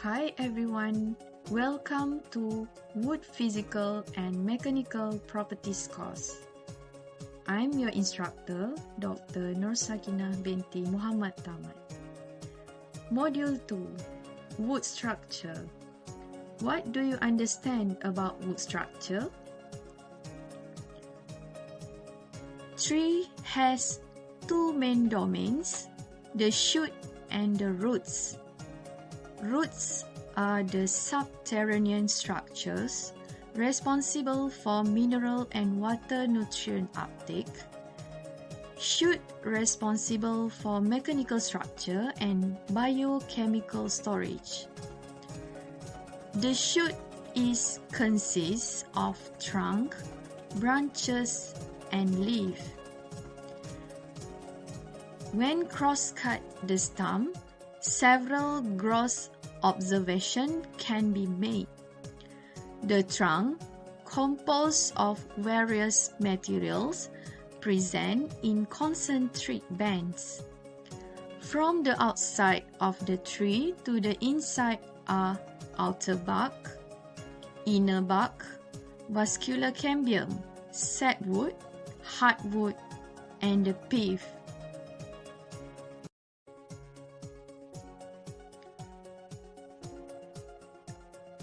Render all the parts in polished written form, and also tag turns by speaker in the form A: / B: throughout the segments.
A: Hi everyone, welcome to Wood Physical and Mechanical Properties course. I'm your instructor, Dr. Nur Sakinah binti Muhammad Tamad. Module 2, Wood Structure. What do you understand about wood structure? Tree has two main domains, the shoot and the roots. Roots are the subterranean structures responsible for mineral and water nutrient uptake. Shoot responsible for mechanical structure and biochemical storage. The shoot consists of trunk, branches, and leaf. When cross-cut the stump, several gross observations can be made. The trunk, composed of various materials, present in concentric bands. From the outside of the tree to the inside are outer bark, inner bark, vascular cambium, sapwood, hardwood, and the pith.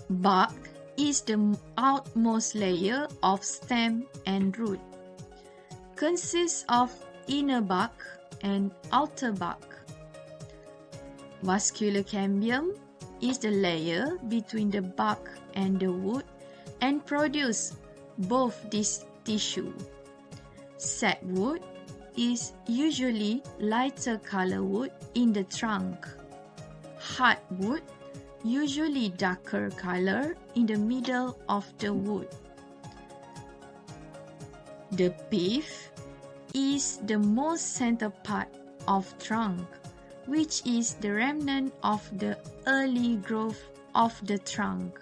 A: Bark is the outmost layer of stem and root. Consists of inner bark and outer bark. Vascular cambium is the layer between the bark and the wood and produce both these tissue. Sapwood is usually lighter color wood in the trunk. Hardwood usually darker color in the middle of the wood. The pith is the most center part of trunk, which is the remnant of the early growth of the trunk.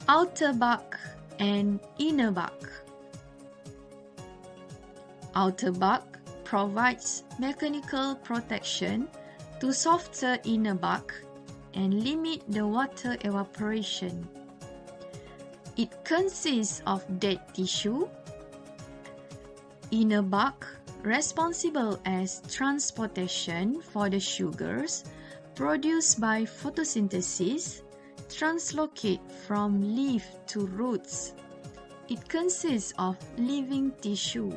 A: Outer bark and inner bark. Outer bark provides mechanical protection to softer inner bark and limit the water evaporation. It consists of dead tissue. Inner bark responsible as transportation for the sugars produced by photosynthesis translocate from leaf to roots. It consists of living tissue.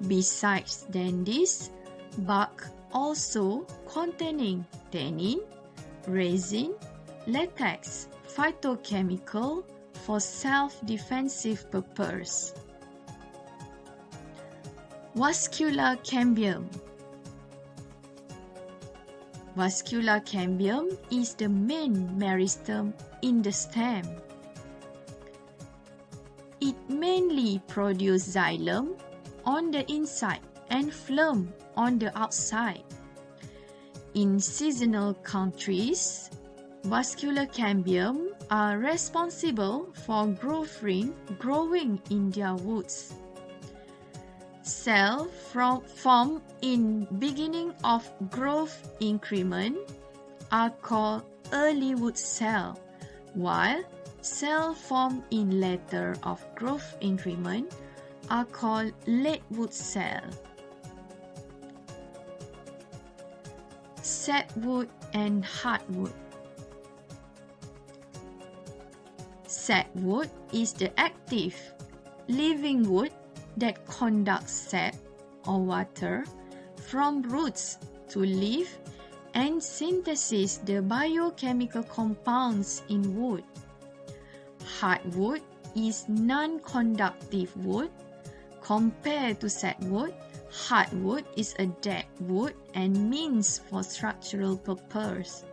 A: Besides this, bark also containing tannin, resin, latex, phytochemical for self-defensive purpose. Vascular cambium. Vascular cambium is the main meristem in the stem. It mainly produces xylem on the inside and phloem on the outside. In seasonal countries, vascular cambium are responsible for growth ring growing in their woods. Cells formed in beginning of growth increment are called early wood cell, while cells formed in later of growth increment are called late wood cell. Sapwood and hardwood. Sapwood is the active, living wood that conducts sap or water from roots to leaf and synthesis the biochemical compounds in wood. Hardwood is non-conductive wood. Compared to sapwood, hardwood is a dead wood and means for structural purpose.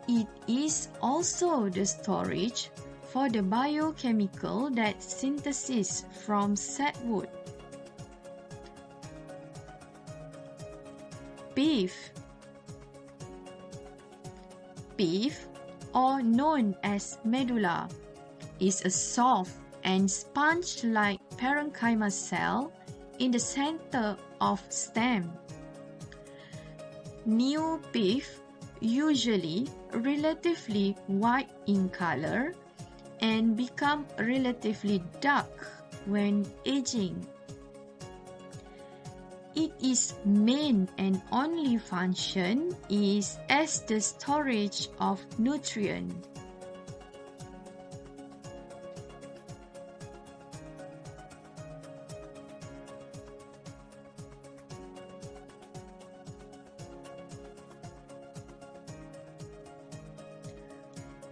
A: It is also the storage for the biochemical that synthesis from sapwood. Pith. Pith, or known as medulla, is a soft and sponge-like parenchyma cell in the center of stem. New pith usually relatively white in color and become relatively dark when aging. Its main and only function is as the storage of nutrient.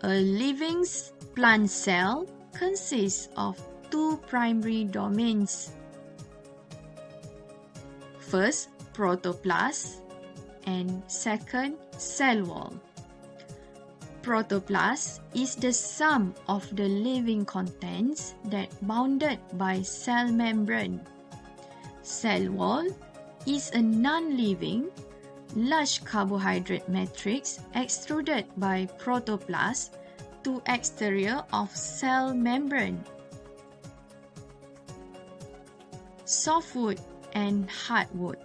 A: A living plant cell consists of two primary domains. First, protoplasm, and second, cell wall. Protoplasm is the sum of the living contents that bounded by cell membrane. Cell wall is a non-living, large carbohydrate matrix extruded by protoplasm to exterior of cell membrane. Softwood and hardwood.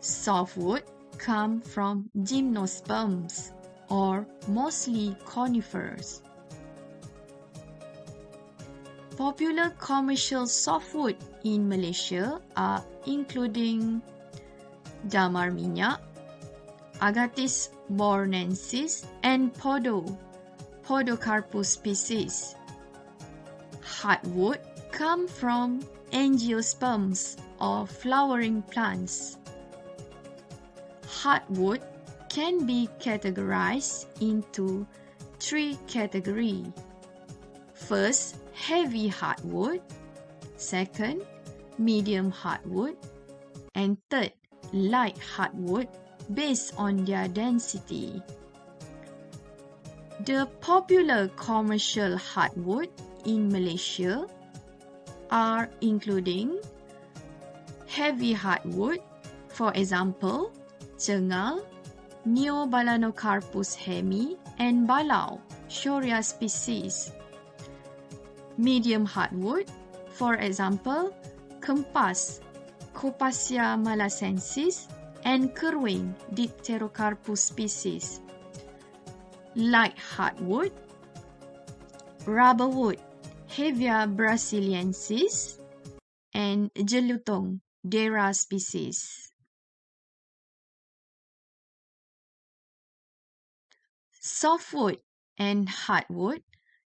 A: Softwood come from gymnosperms or mostly conifers. Popular commercial softwood in Malaysia are including Damar Minyak, Agathis bornensis, and Podocarpus species. Hardwood come from angiosperms or flowering plants. Hardwood can be categorized into three categories. First, heavy hardwood. Second, medium hardwood. And third, light hardwood based on their density. The popular commercial hardwood in Malaysia are including heavy hardwood, for example, cengal, Neobalanocarpus hemi, and balau, Shorea species. Medium hardwood, for example, kempas, Copacea malacensis, and kerwing, Dipterocarpus species. Light hardwood, rubberwood, Hevia brasiliensis, and jelutong, Dera species. Softwood and hardwood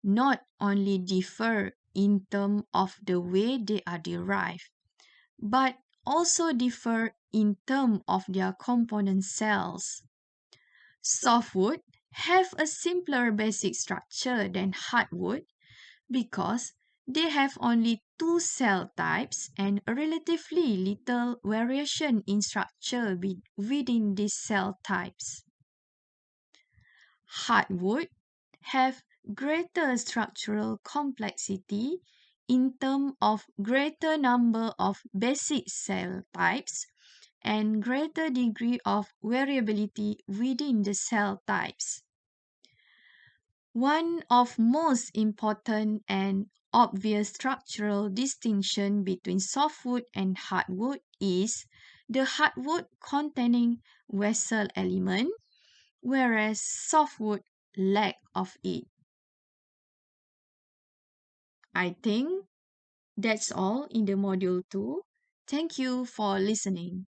A: not only differ in terms of the way they are derived, but also differ in terms of their component cells. Softwood have a simpler basic structure than hardwood because they have only two cell types and relatively little variation in structure within these cell types. Hardwood have greater structural complexity in terms of greater number of basic cell types and greater degree of variability within the cell types. One of most important and obvious structural distinction between softwood and hardwood is the hardwood containing vessel element, whereas softwood lack of it. I think that's all in the module 2. Thank you for listening.